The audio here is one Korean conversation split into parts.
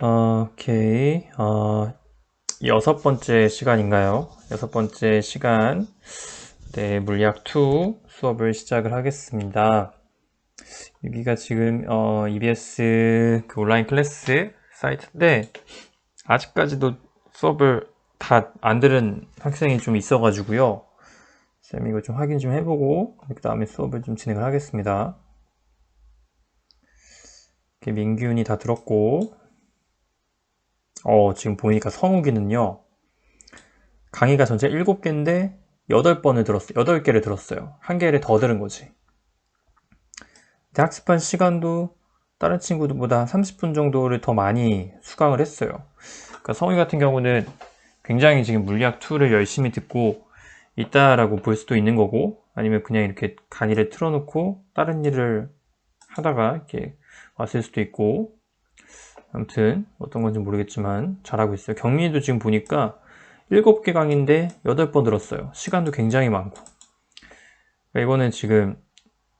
오케이. 여섯 번째 시간인가요? 여섯 번째 시간. 네, 물리학 2 수업을 시작을 하겠습니다. 여기가 지금, EBS 그 온라인 클래스 사이트인데, 아직까지도 수업을 다 안 들은 학생이 좀 있어가지고요. 쌤 이거 좀 확인 좀 해보고, 그 다음에 수업을 좀 진행을 하겠습니다. 이렇게 민균이 다 들었고, 지금 보니까 성욱이는요, 강의가 전체 7개인데 8번을 들었어요. 8개를 들었어요. 한 개를 더 들은 거지. 근데 학습한 시간도 다른 친구들보다 30분 정도를 더 많이 수강을 했어요. 그러니까 성희 같은 경우는 굉장히 지금 물리학 2를 열심히 듣고 있다라고 볼 수도 있는 거고, 아니면 그냥 이렇게 강의를 틀어놓고 다른 일을 하다가 이렇게 왔을 수도 있고, 아무튼 어떤 건지 모르겠지만 잘하고 있어요. 경민이도 지금 보니까 7개 강의인데 8번 들었어요. 시간도 굉장히 많고. 그러니까 이거는 지금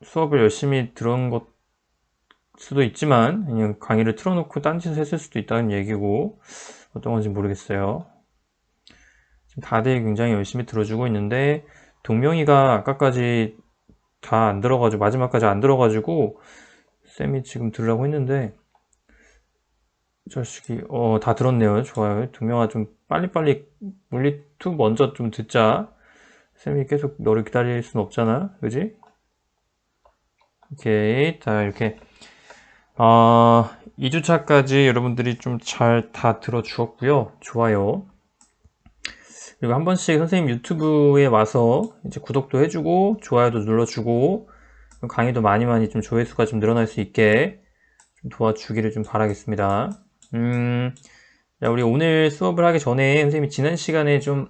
수업을 열심히 들은 것 수도 있지만 그냥 강의를 틀어놓고 딴짓을 했을 수도 있다는 얘기고, 어떤 건지 모르겠어요. 지금 다들 굉장히 열심히 들어주고 있는데 동명이가 아까까지 다 안 들어가지고, 마지막까지 안 들어가지고 쌤이 지금 들으라고 했는데, 자식이 다 들었네요. 좋아요. 동명아, 좀 빨리빨리 물리2 먼저 좀 듣자. 쌤이 계속 너를 기다릴 순 없잖아, 그지? 오케이. 자, 이렇게 2주차까지 여러분들이 좀 잘 다 들어주었고요. 좋아요. 그리고 한 번씩 선생님 유튜브에 와서 이제 구독도 해주고 좋아요도 눌러주고 강의도 많이 좀 조회수가 좀 늘어날 수 있게 좀 도와주기를 좀 바라겠습니다. 자, 우리 오늘 수업을 하기 전에 선생님이 지난 시간에 좀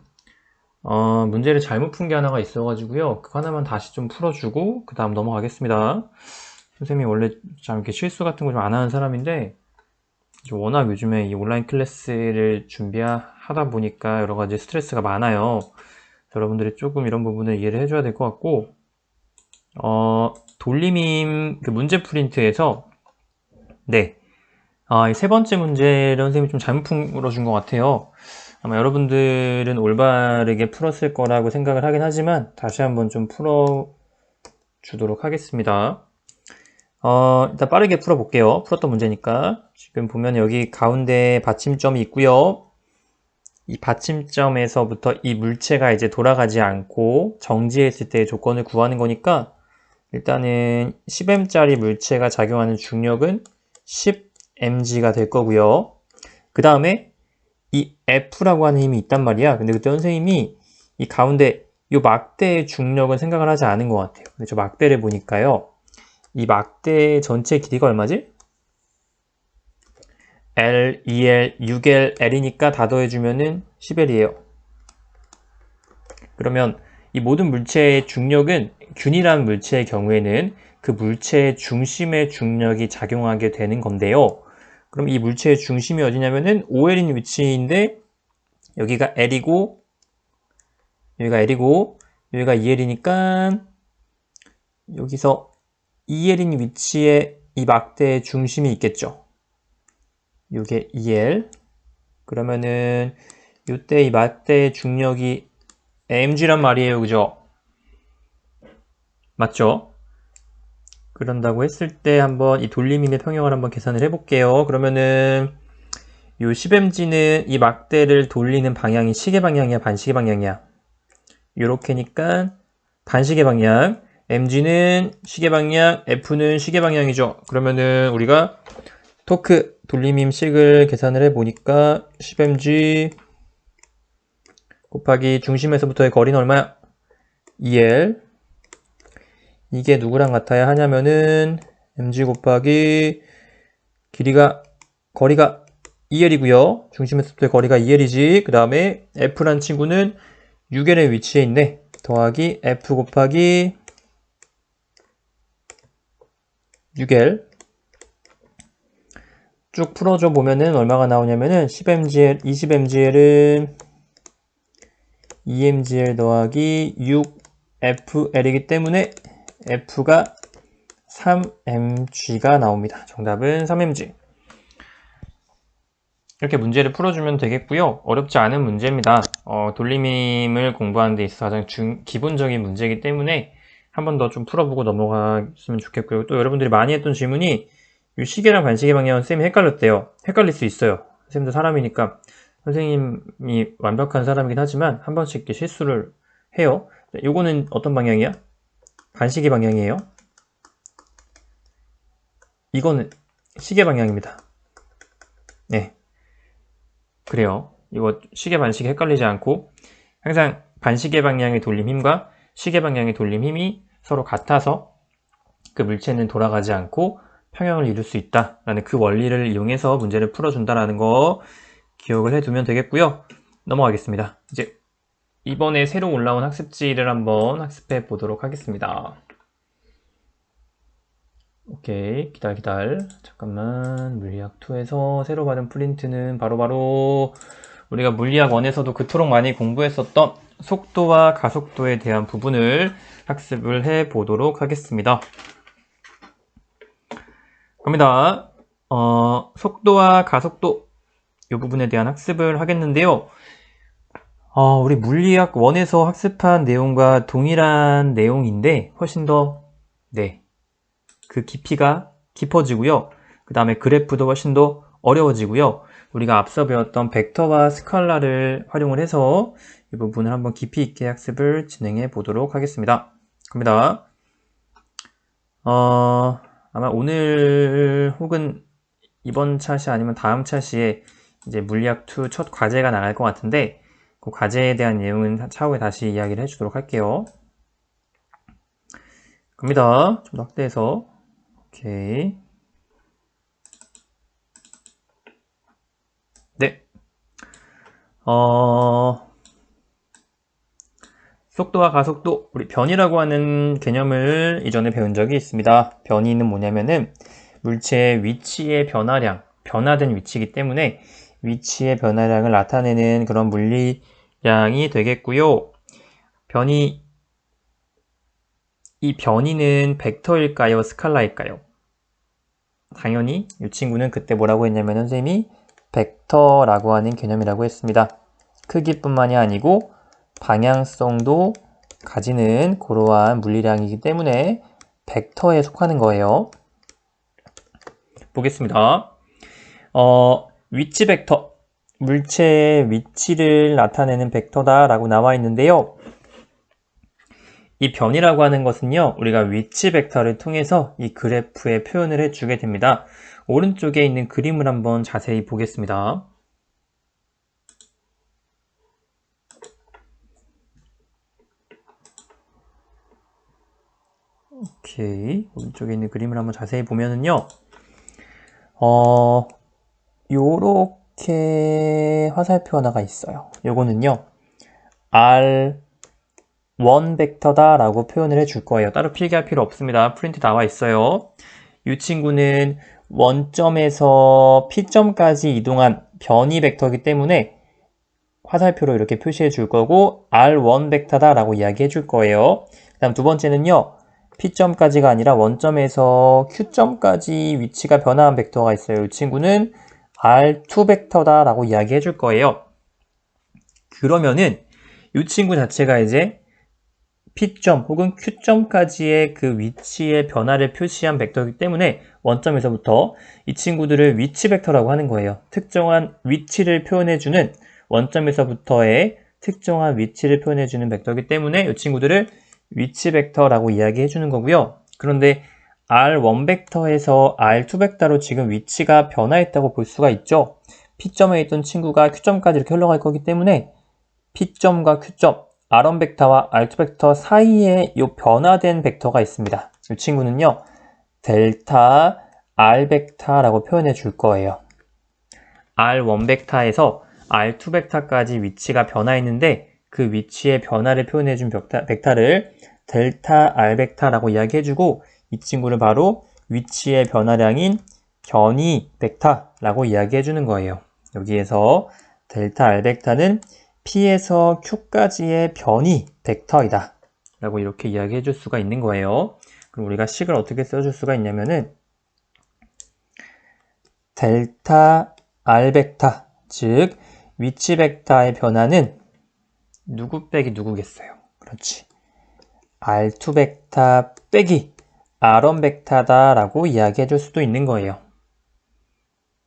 문제를 잘못 푼 게 하나가 있어가지고요. 그거 하나만 다시 좀 풀어주고 그 다음 넘어가겠습니다. 선생님이 원래 참 이렇게 실수 같은 거 좀 안 하는 사람인데, 워낙 요즘에 이 온라인 클래스를 준비하다 보니까 여러 가지 스트레스가 많아요. 여러분들이 조금 이런 부분을 이해를 해줘야 될 것 같고, 돌림임 그 문제 프린트에서, 네, 이 세 번째 문제를 선생님이 좀 잘못 풀어준 것 같아요. 아마 여러분들은 올바르게 풀었을 거라고 생각을 하긴 하지만, 다시 한번 좀 풀어주도록 하겠습니다. 일단 빠르게 풀어볼게요. 풀었던 문제니까. 지금 보면 여기 가운데 받침점이 있고요. 이 받침점에서부터 이 물체가 이제 돌아가지 않고 정지했을 때의 조건을 구하는 거니까, 일단은 10m짜리 물체가 작용하는 중력은 10mg가 될 거고요. 그 다음에 이 F라고 하는 힘이 있단 말이야. 근데 그때 선생님이 이 가운데 이 막대의 중력은 생각을 하지 않은 것 같아요. 근데 저 막대를 보니까요, 이 막대 전체 길이가 얼마지? L, 2L, 6L, L이니까 다 더해주면은 10L이에요. 그러면 이 모든 물체의 중력은, 균이라는 물체의 경우에는 그 물체의 중심의 중력이 작용하게 되는 건데요. 그럼 이 물체의 중심이 어디냐면은 OL인 위치인데, 여기가 L이고 여기가 L이고 여기가 2L이니까 여기서 2L인 위치에 이 막대의 중심이 있겠죠. 이게 2L. 그러면은 이때 이 막대의 중력이 mg란 말이에요. 그죠? 맞죠? 그런다고 했을 때 한번 이 돌림임의 평형을 한번 계산을 해볼게요. 그러면은 이 10mg는 이 막대를 돌리는 방향이 시계 방향이야, 반시계 방향이야? 요렇게니까 반시계 방향, mg는 시계 방향, f는 시계 방향이죠. 그러면은 우리가 토크 돌림임식을 계산을 해보니까 10mg 곱하기 중심에서부터의 거리는 얼마야? 2L. 이게 누구랑 같아야 하냐면은 mg 곱하기 거리가 2L이고요. 중심에서부터의 거리가 2L이지. 그 다음에 F란 친구는 6L의 위치에 있네. 더하기 F 곱하기 6L. 쭉 풀어줘 보면은 얼마가 나오냐면은 10mgl, 20mgl은 2mgl 더하기 6fl이기 때문에 f가 3mg가 나옵니다. 정답은 3mg. 이렇게 문제를 풀어주면 되겠고요. 어렵지 않은 문제입니다. 돌림힘을 공부하는 데 있어서 가장 기본적인 문제이기 때문에 한 번 더 좀 풀어보고 넘어갔으면 좋겠고요. 또 여러분들이 많이 했던 질문이 이 시계랑 반시계 방향은 쌤이 헷갈렸대요. 헷갈릴 수 있어요. 선생님도 사람이니까 선생님이 완벽한 사람이긴 하지만 한 번씩 이렇게 실수를 해요. 요거는 어떤 방향이야? 반시계 방향이에요. 이거는 시계 방향입니다. 네. 그래요. 이거 시계 반시계 헷갈리지 않고 항상 반시계 방향의 돌림힘과 시계 방향의 돌림힘이 서로 같아서 그 물체는 돌아가지 않고 평형을 이룰 수 있다라는 그 원리를 이용해서 문제를 풀어준다라는 거 기억을 해두면 되겠고요. 넘어가겠습니다. 이제 이번에 새로 올라온 학습지를 한번 학습해 보도록 하겠습니다. 오케이, 기다려. 잠깐만, 물리학2에서 새로 받은 프린트는 바로바로 우리가 물리학 1에서도 그토록 많이 공부했었던 속도와 가속도에 대한 부분을 학습을 해 보도록 하겠습니다. 갑니다. 속도와 가속도 이 부분에 대한 학습을 하겠는데요. 우리 물리학 1에서 학습한 내용과 동일한 내용인데 훨씬 더 그 깊이가 깊어지고요. 그 다음에 그래프도 훨씬 더 어려워지고요. 우리가 앞서 배웠던 벡터와 스칼라를 활용을 해서 이 부분을 한번 깊이 있게 학습을 진행해 보도록 하겠습니다. 갑니다. 아마 오늘 혹은 이번 차시 아니면 다음 차시에 이제 물리학2 첫 과제가 나갈 것 같은데 그 과제에 대한 내용은 차후에 다시 이야기를 해주도록 할게요. 갑니다. 좀 더 확대해서 오케이. 네. 속도와 가속도, 우리 변이라고 하는 개념을 이전에 배운 적이 있습니다. 변이는 뭐냐면은 물체의 위치의 변화량, 변화된 위치이기 때문에 위치의 변화량을 나타내는 그런 물리량이 되겠고요. 이 변이는 벡터일까요? 스칼라일까요? 당연히 이 친구는 그때 뭐라고 했냐면 선생님이 벡터라고 하는 개념이라고 했습니다. 크기뿐만이 아니고 방향성도 가지는 그러한 물리량이기 때문에 벡터에 속하는 거예요. 보겠습니다. 위치 벡터, 물체의 위치를 나타내는 벡터다라고 나와 있는데요. 이 변이라고 하는 것은요, 우리가 위치 벡터를 통해서 이 그래프에 표현을 해주게 됩니다. 오른쪽에 있는 그림을 한번 자세히 보겠습니다. 오케이, 오른쪽에 있는 그림을 한번 자세히 보면은요, 요렇게 화살표 하나가 있어요. 요거는요, R1 벡터다 라고 표현을 해줄 거예요. 따로 필기할 필요 없습니다. 프린트 나와 있어요. 이 친구는 원점에서 P점까지 이동한 변이 벡터이기 때문에 화살표로 이렇게 표시해 줄 거고 R1 벡터다 라고 이야기해 줄 거예요. 그 다음 두 번째는요, P점까지가 아니라 원점에서 Q점까지 위치가 변화한 벡터가 있어요. 이 친구는 R2 벡터다 라고 이야기해 줄 거예요. 그러면은 이 친구 자체가 이제 P점 혹은 Q점까지의 그 위치의 변화를 표시한 벡터이기 때문에 원점에서부터 이 친구들을 위치 벡터라고 하는 거예요. 특정한 위치를 표현해주는 원점에서부터의 특정한 위치를 표현해주는 벡터이기 때문에 이 친구들을 위치 벡터라고 이야기해주는 거고요. 그런데 R1 벡터에서 R2 벡터로 지금 위치가 변화했다고 볼 수가 있죠. P점에 있던 친구가 Q점까지 이렇게 흘러갈 거기 때문에 P점과 Q점, R1 벡터와 R2 벡터 사이에 이 변화된 벡터가 있습니다. 이 친구는요, 델타 R 벡터라고 표현해 줄 거예요. R1 벡터에서 R2 벡터까지 위치가 변화했는데 그 위치의 변화를 표현해 준 벡터를 델타 R 벡터라고 이야기해 주고 이 친구를 바로 위치의 변화량인 변이 벡터라고 이야기해 주는 거예요. 여기에서 델타 R 벡터는 P에서 Q까지의 변이 벡터이다 라고 이렇게 이야기해 줄 수가 있는 거예요. 그럼 우리가 식을 어떻게 써줄 수가 있냐면은 델타 R 벡터 즉 위치 벡터의 변화는 누구 빼기 누구겠어요? 그렇지. R2 벡터 빼기 R1 벡터다 라고 이야기해 줄 수도 있는 거예요.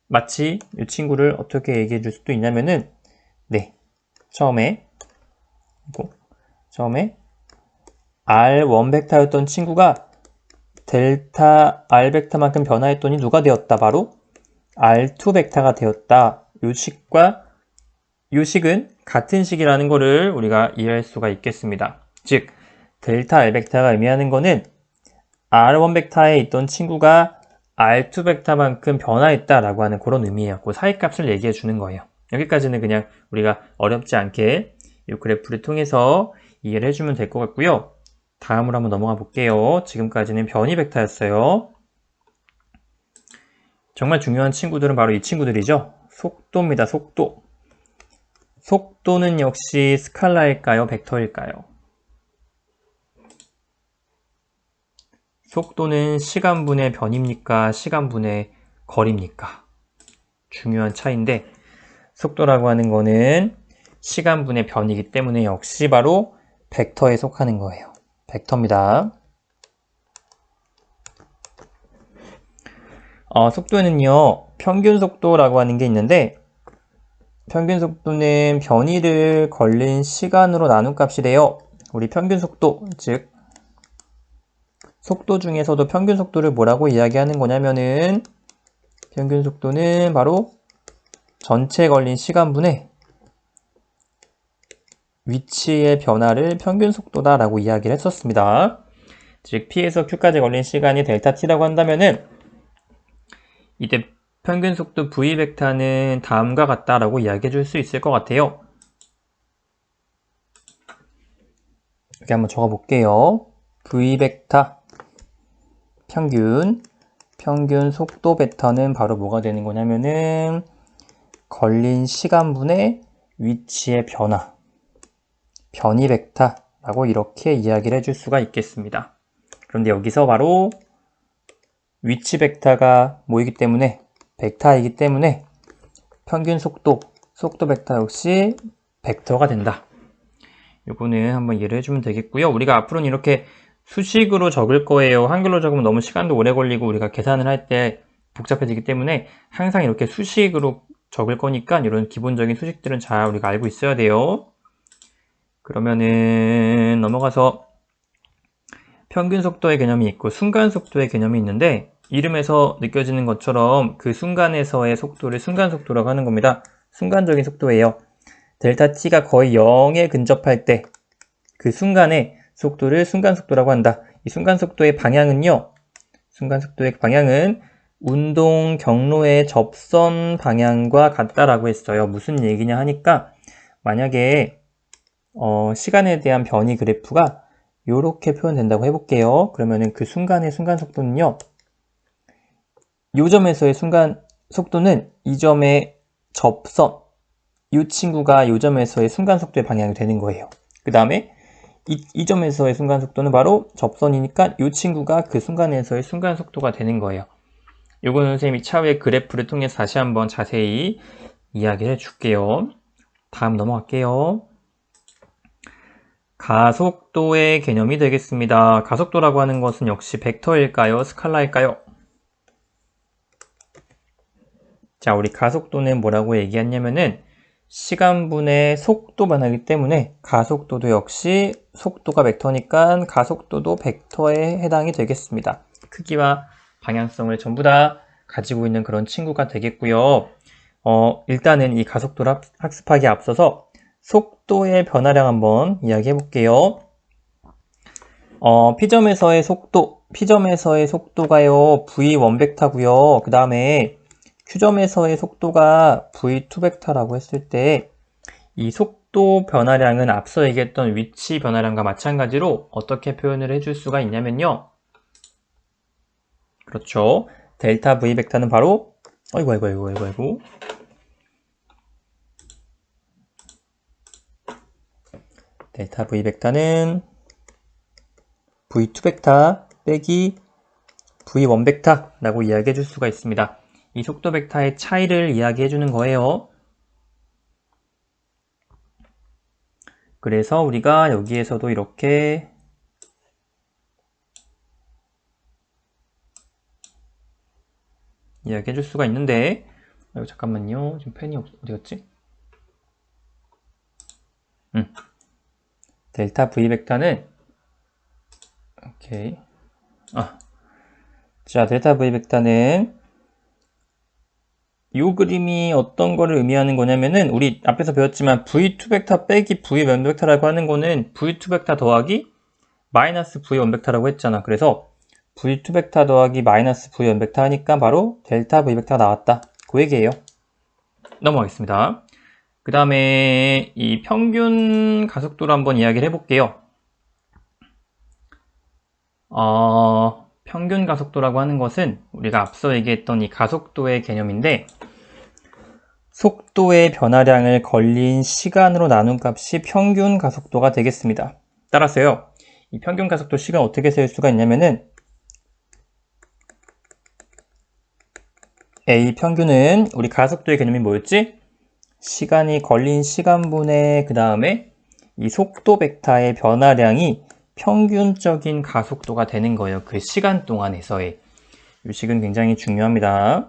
마치 이 친구를 어떻게 얘기해 줄 수도 있냐면은 네, 처음에 R1 벡터였던 친구가 델타 R 벡터만큼 변화했더니 누가 되었다? 바로 R2 벡터가 되었다. 요 식과 요 식은 같은 식이라는 것을 우리가 이해할 수가 있겠습니다. 즉 델타 R 벡터가 의미하는 거는 R1 벡터에 있던 친구가 R2 벡터만큼 변화했다라고 하는 그런 의미예요. 그 사이값을 얘기해 주는 거예요. 여기까지는 그냥 우리가 어렵지 않게 이 그래프를 통해서 이해를 해주면 될 것 같고요. 다음으로 한번 넘어가 볼게요. 지금까지는 변이 벡터였어요. 정말 중요한 친구들은 바로 이 친구들이죠. 속도입니다. 속도. 속도는 역시 스칼라일까요? 벡터일까요? 속도는 시간분의 변입니까? 시간분의 거리입니까? 중요한 차이인데 속도라고 하는 거는 시간분의 변이기 때문에 역시 바로 벡터에 속하는 거예요. 벡터입니다. 속도는요, 평균 속도라고 하는 게 있는데 평균 속도는 변이를 걸린 시간으로 나눈 값이래요. 우리 평균 속도, 즉 속도 중에서도 평균 속도를 뭐라고 이야기하는 거냐면은 평균 속도는 바로 전체 걸린 시간분의 위치의 변화를 평균 속도다 라고 이야기를 했었습니다. 즉 P에서 Q까지 걸린 시간이 델타 T라고 한다면은 이때 평균 속도 V 벡터는 다음과 같다라고 이야기해 줄 수 있을 것 같아요. 여기 한번 적어 볼게요. V 벡터 평균 속도 벡터는 바로 뭐가 되는 거냐면은 걸린 시간분의 위치의 변이 벡터라고 이렇게 이야기를 해줄 수가 있겠습니다. 그런데 여기서 바로 위치 벡터가 뭐이기 때문에 벡터이기 때문에 평균 속도 벡터 역시 벡터가 된다. 요거는 한번 이해를 해주면 되겠고요. 우리가 앞으로는 이렇게 수식으로 적을 거예요. 한글로 적으면 너무 시간도 오래 걸리고 우리가 계산을 할 때 복잡해지기 때문에 항상 이렇게 수식으로 적을 거니까 이런 기본적인 수식들은 잘 우리가 알고 있어야 돼요. 그러면은 넘어가서 평균 속도의 개념이 있고 순간 속도의 개념이 있는데 이름에서 느껴지는 것처럼 그 순간에서의 속도를 순간 속도라고 하는 겁니다. 순간적인 속도예요. 델타 t가 거의 0에 근접할 때 그 순간의 속도를 순간 속도라고 한다. 이 순간 속도의 방향은요. 순간 속도의 방향은 운동 경로의 접선 방향과 같다라고 했어요. 무슨 얘기냐 하니까 만약에 시간에 대한 변이 그래프가 이렇게 표현된다고 해볼게요. 그러면은 그 순간의 순간 속도는요. 요 점에서의 순간 속도는 이 점의 접선, 이 친구가 요 점에서의 순간 속도의 방향이 되는 거예요. 그 다음에 이 점에서의 순간 속도는 바로 접선이니까 이 친구가 그 순간에서의 순간 속도가 되는 거예요. 요거는 선생님이 차후에 그래프를 통해서 다시 한번 자세히 이야기를 해줄게요. 다음 넘어갈게요. 가속도의 개념이 되겠습니다. 가속도라고 하는 것은 역시 벡터일까요? 스칼라일까요? 자, 우리 가속도는 뭐라고 얘기했냐면은 시간분의 속도 변화이기 때문에 가속도도 역시 속도가 벡터니까 가속도도 벡터에 해당이 되겠습니다. 크기와 방향성을 전부 다 가지고 있는 그런 친구가 되겠고요. 일단은 이 가속도를 학습하기에 앞서서 속도의 변화량 한번 이야기해 볼게요. P점에서의 속도가요, V1 벡터고요. 그 다음에 Q점에서의 속도가 V2 벡터라고 했을 때 이 속도 변화량은 앞서 얘기했던 위치 변화량과 마찬가지로 어떻게 표현을 해줄 수가 있냐면요. 그렇죠. 델타 V 벡터는 바로 아이고 델타 V 벡터는 V2 벡터 빼기 V1 벡터라고 이야기해 줄 수가 있습니다. 이 속도 벡터의 차이를 이야기해 주는 거예요. 그래서 우리가 여기에서도 이렇게 이야기해 줄 수가 있는데, 잠깐만요. 지금 펜이 어디 갔지? 델타 V 벡터는 오케이. 자, 델타 V 벡터는 이 그림이 어떤 거를 의미하는 거냐면은, 우리 앞에서 배웠지만 V2 벡터 빼기 V1 벡터라고 하는 거는 V2 벡터 더하기 마이너스 V1 벡터라고 했잖아. 그래서 V2 벡터 더하기 마이너스 V1 벡터 하니까 바로 델타 V 벡터가 나왔다. 그 얘기예요. 넘어가겠습니다. 그 다음에 이 평균 가속도를 한번 이야기를 해볼게요. 평균 가속도라고 하는 것은 우리가 앞서 얘기했던 이 가속도의 개념인데, 속도의 변화량을 걸린 시간으로 나눈 값이 평균 가속도가 되겠습니다. 따라서요, 이 평균 가속도 시간 어떻게 세울 수가 있냐면은, A 평균은 우리 가속도의 개념이 뭐였지? 시간이 걸린 시간분의 그 다음에 이 속도 벡터의 변화량이 평균적인 가속도가 되는 거예요. 그 시간 동안에서의. 이 식은 굉장히 중요합니다.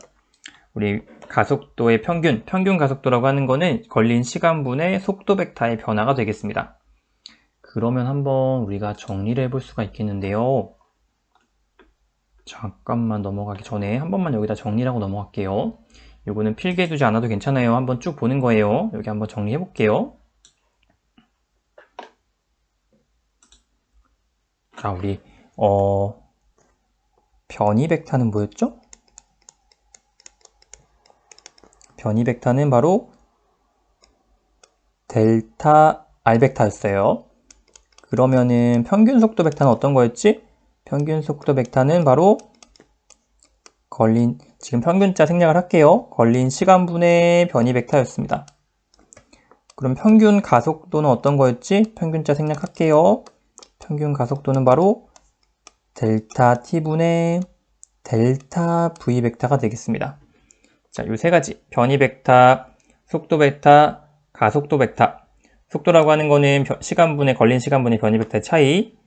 우리 가속도의 평균 가속도라고 하는 거는 걸린 시간분의 속도 벡터의 변화가 되겠습니다. 그러면 한번 우리가 정리를 해볼 수가 있겠는데요. 잠깐만 넘어가기 전에 한 번만 여기다 정리를 하고 넘어갈게요. 요거는 필기해 두지 않아도 괜찮아요. 한번 쭉 보는 거예요. 여기 한번 정리해 볼게요. 자, 우리 변이 벡터는 뭐였죠? 변이 벡터는 바로 델타 R 벡터였어요. 그러면은 평균 속도 벡터는 어떤 거였지? 평균 속도 벡터는 바로 지금 평균자 생략을 할게요. 걸린 시간분의 변이 벡터였습니다. 그럼 평균 가속도는 어떤 거였지? 평균자 생략할게요. 평균 가속도는 바로 델타 T분의 델타 V 벡터가 되겠습니다. 자, 이 세 가지. 변이 벡터, 속도 벡터, 가속도 벡터. 속도라고 하는 거는 시간분의 걸린 시간분의 변이 벡터의 차이.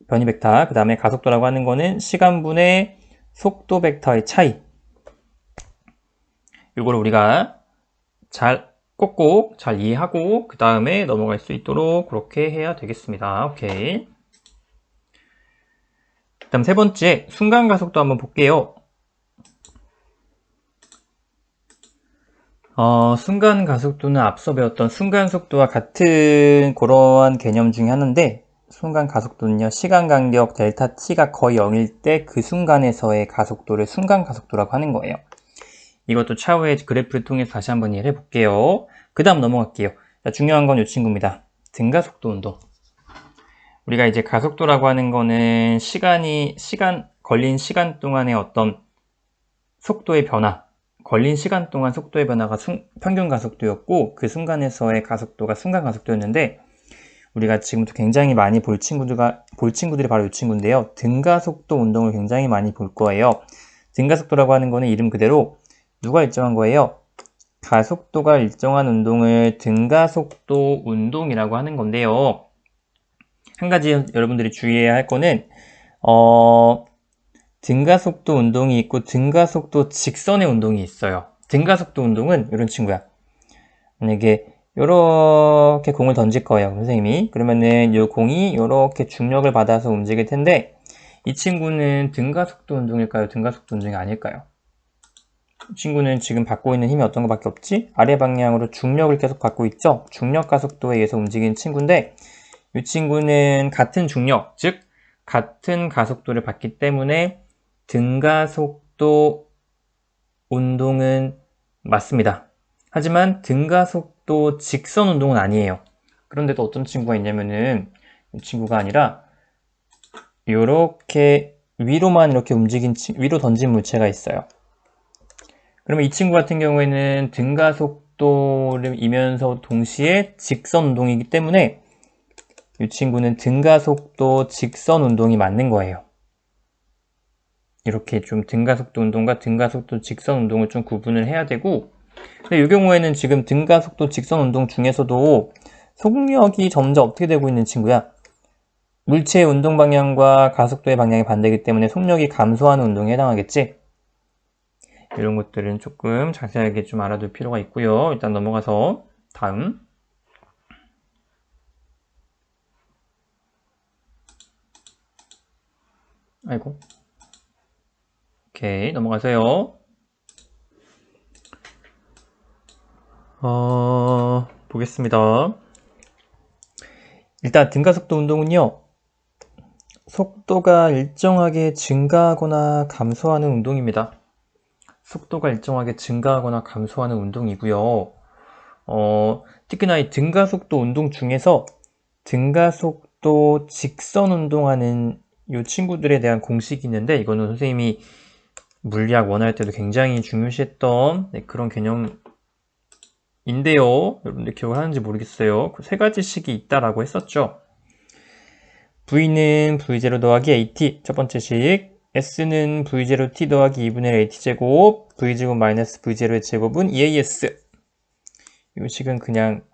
변이 벡터. 그 다음에 가속도라고 하는 거는 시간분의 속도 벡터의 차이. 이걸 우리가 꼭꼭 잘 이해하고 그 다음에 넘어갈 수 있도록 그렇게 해야 되겠습니다. 오케이. 그 다음 세 번째, 순간 가속도 한번 볼게요. 순간 가속도는 앞서 배웠던 순간 속도와 같은 그러한 개념 중에 하나인데, 순간 가속도는요, 시간 간격 델타 t가 거의 0일 때 그 순간에서의 가속도를 순간 가속도라고 하는 거예요. 이것도 차후에 그래프를 통해서 다시 한번 이해를 해볼게요. 그 다음 넘어갈게요. 자, 중요한 건 이 친구입니다. 등가속도 운동. 우리가 이제 가속도라고 하는 거는 걸린 시간 동안의 어떤 속도의 변화, 걸린 시간 동안 속도의 변화가 평균 가속도였고, 그 순간에서의 가속도가 순간 가속도였는데, 우리가 지금부터 굉장히 많이 볼 친구들이 바로 이 친구인데요. 등가속도 운동을 굉장히 많이 볼 거예요. 등가속도라고 하는 거는 이름 그대로 누가 일정한 거예요? 가속도가 일정한 운동을 등가속도 운동이라고 하는 건데요. 한 가지 여러분들이 주의해야 할 거는 등가속도 운동이 있고 등가속도 직선의 운동이 있어요. 등가속도 운동은 이런 친구야. 만약에 이렇게 공을 던질 거예요, 선생님이. 그러면은 이 공이 이렇게 중력을 받아서 움직일 텐데, 이 친구는 등가속도 운동일까요? 등가속도 운동이 아닐까요? 이 친구는 지금 받고 있는 힘이 어떤 것밖에 없지? 아래 방향으로 중력을 계속 받고 있죠? 중력 가속도에 의해서 움직이는 친구인데, 이 친구는 같은 중력, 즉 같은 가속도를 받기 때문에 등가속도 운동은 맞습니다. 하지만 등가속도 직선 운동은 아니에요. 그런데도 어떤 친구가 있냐면은 이 친구가 아니라 이렇게 위로만 이렇게 위로 던진 물체가 있어요. 그러면 이 친구 같은 경우에는 등가속도이면서 동시에 직선 운동이기 때문에 이 친구는 등가속도 직선 운동이 맞는 거예요. 이렇게 좀 등가속도 운동과 등가속도 직선 운동을 좀 구분을 해야 되고, 근데 이 경우에는 지금 등가속도 직선 운동 중에서도 속력이 점점 어떻게 되고 있는 친구야? 물체의 운동 방향과 가속도의 방향이 반대이기 때문에 속력이 감소하는 운동에 해당하겠지? 이런 것들은 조금 자세하게 좀 알아둘 필요가 있고요. 일단 넘어가서 다음. 아이고. 오케이, 넘어가세요. 보겠습니다. 일단 등가속도 운동은요, 속도가 일정하게 증가하거나 감소하는 운동입니다. 속도가 일정하게 증가하거나 감소하는 운동이고요. 특히나 이 등가속도 운동 중에서 등가속도 직선 운동하는 이 친구들에 대한 공식이 있는데, 이거는 선생님이 물리학 원할 때도 굉장히 중요시했던 그런 개념인데요. 여러분들 기억을 하는지 모르겠어요. 그 세 가지 식이 있다라고 했었죠. V는 V0 더하기 AT 첫 번째 식, S는 V0T 더하기 2분의 1 AT제곱, V제곱 마이너스 V0의 제곱은 EAS. 이 식은 그냥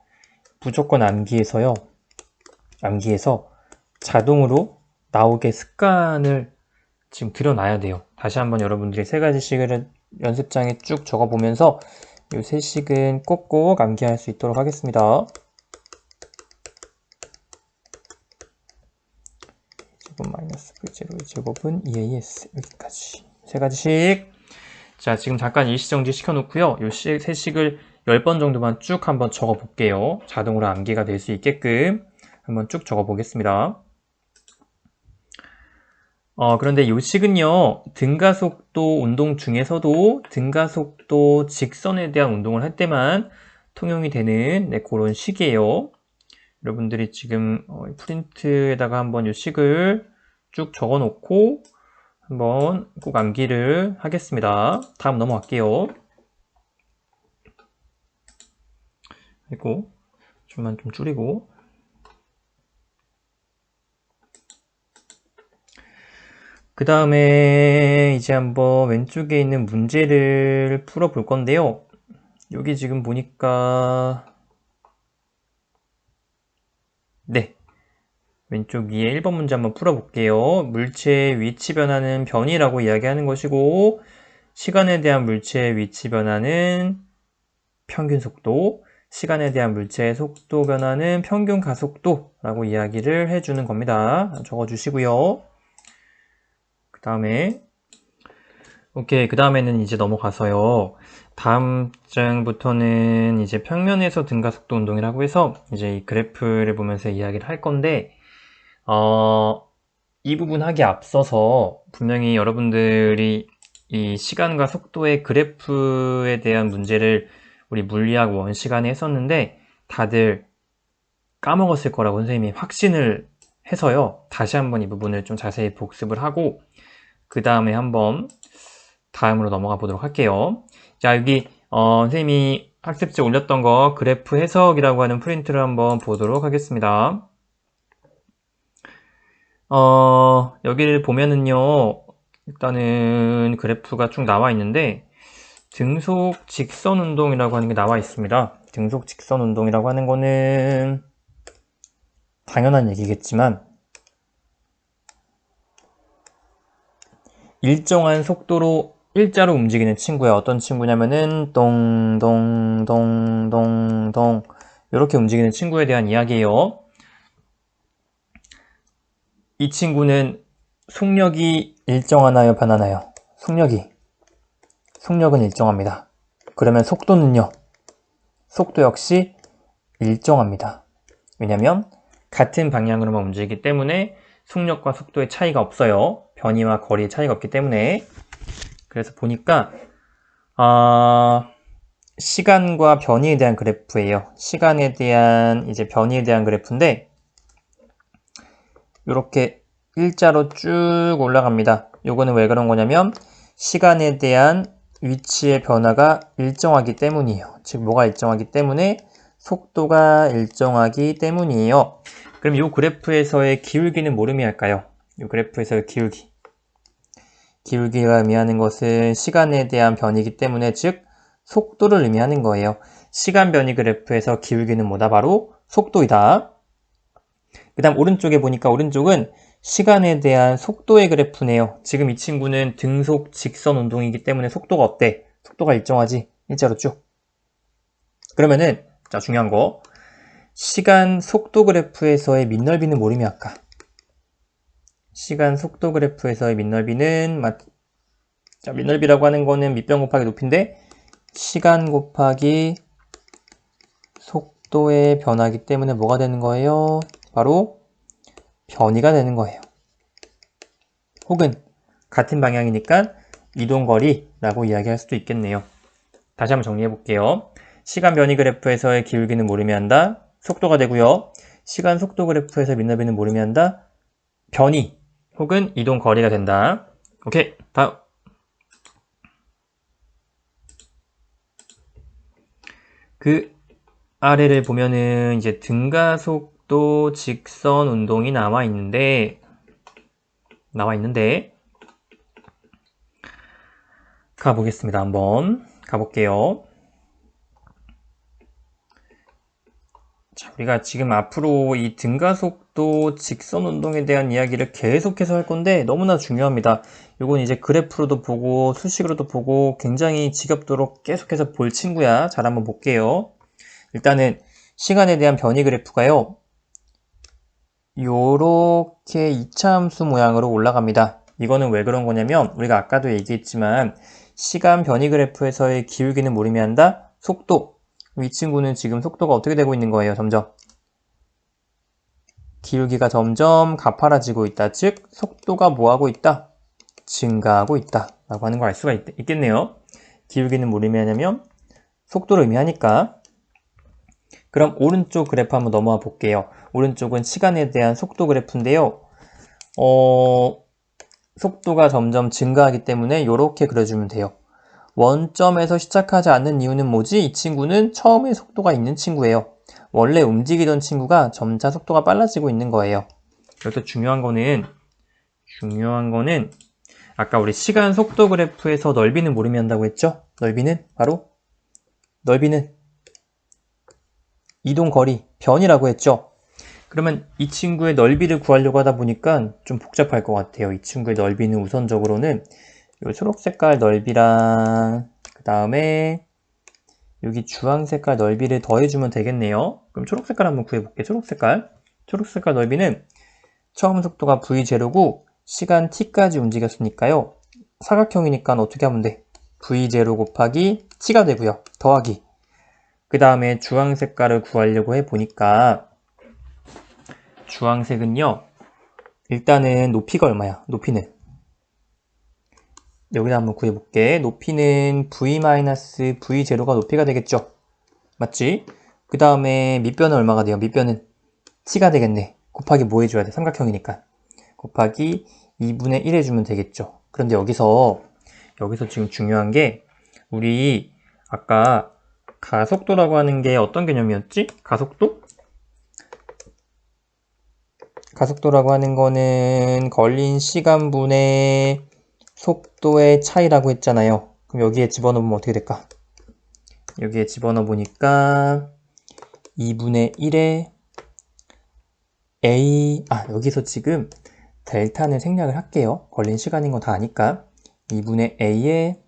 무조건 암기해서 자동으로 나오게 습관을 지금 들여놔야 돼요. 다시 한번 여러분들이 세 가지 식을 연습장에 쭉 적어보면서 이 세 식은 꼭꼭 암기할 수 있도록 하겠습니다. 제곱 마이너스 V0의 제곱은 EAS. 여기까지 세 가지 식. 자, 지금 잠깐 일시정지 시켜놓고요. 이 세 식을 10번 정도만 쭉 한번 적어볼게요. 자동으로 암기가 될 수 있게끔 한번 쭉 적어보겠습니다. 그런데 이 식은요, 등가속도 운동 중에서도 등가속도 직선에 대한 운동을 할 때만 통용이 되는 그런 식이에요. 여러분들이 지금 프린트에다가 한번 이 식을 쭉 적어 놓고 한번 꼭 암기를 하겠습니다. 다음 넘어갈게요. 그리고 좀만 좀 줄이고, 그 다음에 이제 한번 왼쪽에 있는 문제를 풀어 볼 건데요. 여기 지금 보니까 네, 왼쪽 위에 1번 문제 한번 풀어볼게요. 물체의 위치 변화는 변이라고 이야기하는 것이고, 시간에 대한 물체의 위치 변화는 평균 속도, 시간에 대한 물체의 속도 변화는 평균 가속도라고 이야기를 해주는 겁니다. 적어주시고요. 그 다음에 오케이, 그 다음에는 이제 넘어가서요. 다음 장부터는 이제 평면에서 등가속도 운동이라고 해서 이제 이 그래프를 보면서 이야기를 할 건데, 이 부분 하기 앞서서 분명히 여러분들이 이 시간과 속도의 그래프에 대한 문제를 우리 물리학 원 시간에 했었는데 다들 까먹었을 거라고 선생님이 확신을 해서요. 다시 한번 이 부분을 좀 자세히 복습을 하고 그 다음에 한번 다음으로 넘어가 보도록 할게요. 자, 여기 선생님이 학습지에 올렸던 거 그래프 해석이라고 하는 프린트를 한번 보도록 하겠습니다. 여기를 보면은요, 일단은 그래프가 쭉 나와 있는데 등속 직선 운동이라고 하는 게 나와 있습니다. 등속 직선 운동이라고 하는 거는 당연한 얘기겠지만 일정한 속도로 일자로 움직이는 친구야. 어떤 친구냐면은 동동동동동 이렇게 움직이는 친구에 대한 이야기예요. 이 친구는 속력이 일정하나요, 변하나요? 속력은 일정합니다. 그러면 속도는요? 속도 역시 일정합니다. 왜냐면 같은 방향으로만 움직이기 때문에 속력과 속도의 차이가 없어요. 변이와 거리의 차이가 없기 때문에. 그래서 보니까 시간과 변이에 대한 그래프예요. 시간에 대한 이제 변이에 대한 그래프인데 이렇게 일자로 쭉 올라갑니다. 요거는 왜 그런 거냐면 시간에 대한 위치의 변화가 일정하기 때문이에요. 즉 뭐가 일정하기 때문에 속도가 일정하기 때문이에요. 그럼 이 그래프에서의 기울기는 뭘 의미할까요? 이 그래프에서의 기울기가 의미하는 것은 시간에 대한 변이기 때문에 즉 속도를 의미하는 거예요. 시간 변이 그래프에서 기울기는 뭐다? 바로 속도이다. 그 다음 오른쪽에 보니까 오른쪽은 시간에 대한 속도의 그래프네요. 지금 이 친구는 등속 직선 운동이기 때문에 속도가 어때? 속도가 일정하지? 일자로 쭉. 그러면은 자 중요한 거 시간 속도 그래프에서의 밑넓이는 뭐림이 아까? 시간 속도 그래프에서의 밑넓이는 자, 밑넓이라고 하는 거는 밑변 곱하기 높이인데 시간 곱하기 속도의 변화이기 때문에 뭐가 되는 거예요? 바로 변이가 되는 거예요. 혹은 같은 방향이니까 이동거리라고 이야기할 수도 있겠네요. 다시 한번 정리해 볼게요. 시간 변이 그래프에서의 기울기는 모름이 한다. 속도가 되고요. 시간 속도 그래프에서 밑넓이는 모름이 한다. 변이 혹은 이동거리가 된다. 오케이, 다음. 그 아래를 보면은 이제 등가속도 직선 운동이 나와 있는데 가보겠습니다. 한번 가볼게요. 자, 우리가 지금 앞으로 이 등가속도 직선 운동에 대한 이야기를 계속해서 할 건데 너무나 중요합니다. 이건 이제 그래프로도 보고 수식으로도 보고 굉장히 지겹도록 계속해서 볼 친구야. 잘 한번 볼게요. 일단은 시간에 대한 변이 그래프가요. 요렇게 이차함수 모양으로 올라갑니다. 이거는 왜 그런 거냐면 우리가 아까도 얘기했지만 시간 변이 그래프에서의 기울기는 뭘 의미한다? 속도. 이 친구는 지금 속도가 어떻게 되고 있는 거예요? 점점 기울기가 점점 가파라지고 있다. 즉 속도가 뭐하고 있다? 증가하고 있다 라고 하는 걸 알 수가 있겠네요. 기울기는 뭘 의미하냐면 속도를 의미하니까. 그럼 오른쪽 그래프 한번 넘어와 볼게요. 오른쪽은 시간에 대한 속도 그래프인데요. 속도가 점점 증가하기 때문에 이렇게 그려주면 돼요. 원점에서 시작하지 않는 이유는 뭐지? 이 친구는 처음에 속도가 있는 친구예요. 원래 움직이던 친구가 점차 속도가 빨라지고 있는 거예요. 여기서 중요한 거는 아까 우리 시간 속도 그래프에서 넓이는 뭘 의미한다고 했죠? 넓이는 바로 이동 거리, 변이라고 했죠? 그러면 이 친구의 넓이를 구하려고 하다 보니까 좀 복잡할 것 같아요. 이 친구의 넓이는 우선적으로는 이 초록 색깔 넓이랑 그 다음에 여기 주황 색깔 넓이를 더해주면 되겠네요. 그럼 초록 색깔 한번 구해볼게요. 초록 색깔 넓이는 처음 속도가 v0고 시간 t까지 움직였으니까요. 사각형이니까 어떻게 하면 돼? v0 곱하기 t가 되고요. 더하기. 그 다음에 주황 색깔을 구하려고 해보니까 주황색은요. 일단은 높이가 얼마야? 높이는 여기다 한번 구해볼게. 높이는 v-v0가 높이가 되겠죠? 맞지? 그 다음에 밑변은 얼마가 돼요? 밑변은 t가 되겠네. 곱하기 뭐 해줘야 돼? 삼각형이니까. 곱하기 2분의 1 해주면 되겠죠. 그런데 여기서 지금 중요한 게 우리 아까 가속도라고 하는 게 어떤 개념이었지? 가속도라고 하는 거는 걸린 시간분의 속도의 차이라고 했잖아요. 그럼 여기에 집어넣으면 어떻게 될까? 여기에 집어넣어 보니까 2분의 1에 A, 여기서 지금 델타는 생략을 할게요. 걸린 시간인 거 다 아니까. 2분의 A에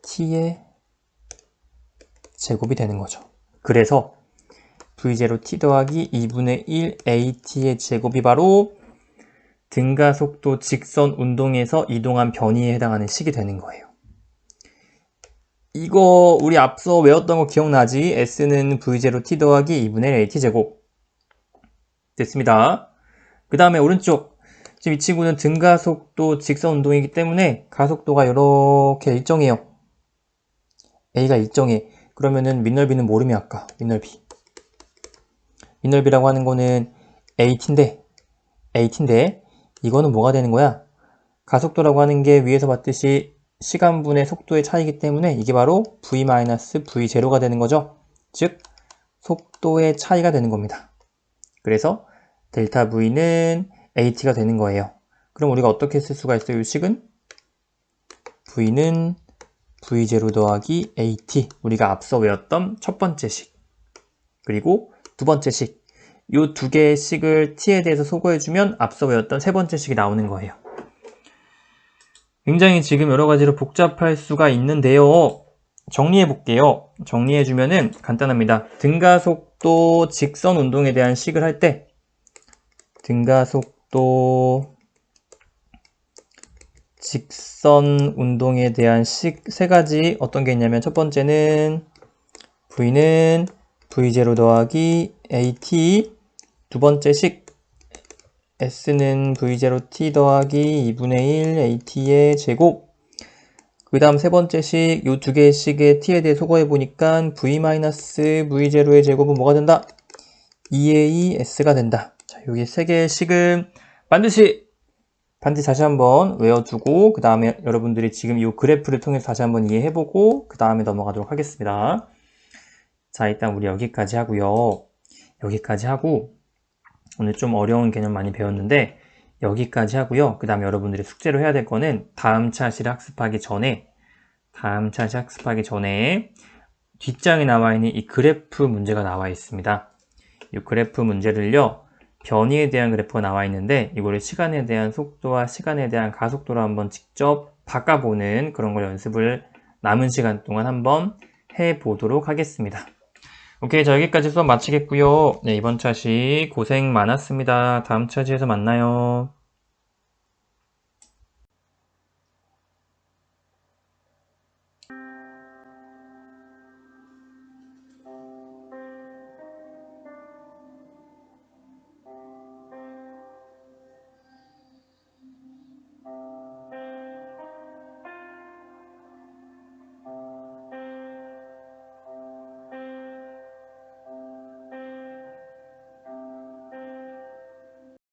T의 제곱이 되는 거죠. 그래서 V0T 더하기 2분의 1 AT의 제곱이 바로 등가속도 직선 운동에서 이동한 변이에 해당하는 식이 되는 거예요. 이거 우리 앞서 외웠던 거 기억나지? S는 V0T 더하기 2분의 1 AT 제곱. 됐습니다. 그 다음에 오른쪽. 지금 이 친구는 등가속도 직선 운동이기 때문에 가속도가 이렇게 일정해요. A가 일정해. 그러면은 밑넓이는 모름이 아까 밑넓이라고 하는 거는 AT인데 이거는 뭐가 되는 거야? 가속도라고 하는 게 위에서 봤듯이 시간분의 속도의 차이이기 때문에 이게 바로 v-v0가 되는 거죠. 즉 속도의 차이가 되는 겁니다. 그래서 델타 v는 at가 되는 거예요. 그럼 우리가 어떻게 쓸 수가 있어요? 이 식은 v는 v0 더하기 at, 우리가 앞서 외웠던 첫 번째 식. 그리고 두 번째 식. 이 두 개의 식을 t에 대해서 소거해주면 앞서 외웠던 세 번째 식이 나오는 거예요. 굉장히 지금 여러 가지로 복잡할 수가 있는데요. 정리해 볼게요. 정리해주면은 간단합니다. 등가속도 직선 운동에 대한 식을 할 때 등가속도 직선 운동에 대한 식 세 가지 어떤 게 있냐면 첫 번째는 V는 V0 더하기 AT 두 번째 식 S는 V0T 더하기 2분의 1 AT의 제곱 그 다음 세 번째 식 이 두 개의 식의 T에 대해 소거해 보니까 V-V0의 제곱은 뭐가 된다? 2AS가 된다. 자, 여기 세 개의 식을 반드시 다시 한번 외워두고 그 다음에 여러분들이 지금 이 그래프를 통해서 다시 한번 이해해보고 그 다음에 넘어가도록 하겠습니다. 자, 일단 우리 여기까지 하고요. 여기까지 하고 오늘 좀 어려운 개념 많이 배웠는데 여기까지 하고요. 그 다음에 여러분들이 숙제로 해야 될 거는 다음 차시를 학습하기 전에 뒷장에 나와 있는 이 그래프 문제가 나와 있습니다. 이 그래프 문제를요. 변이에 대한 그래프가 나와 있는데 이거를 시간에 대한 속도와 시간에 대한 가속도로 한번 직접 바꿔보는 그런 걸 연습을 남은 시간 동안 한번 해보도록 하겠습니다. 오케이, 자 여기까지 수업 마치겠고요. 네, 이번 차시 고생 많았습니다. 다음 차시에서 만나요.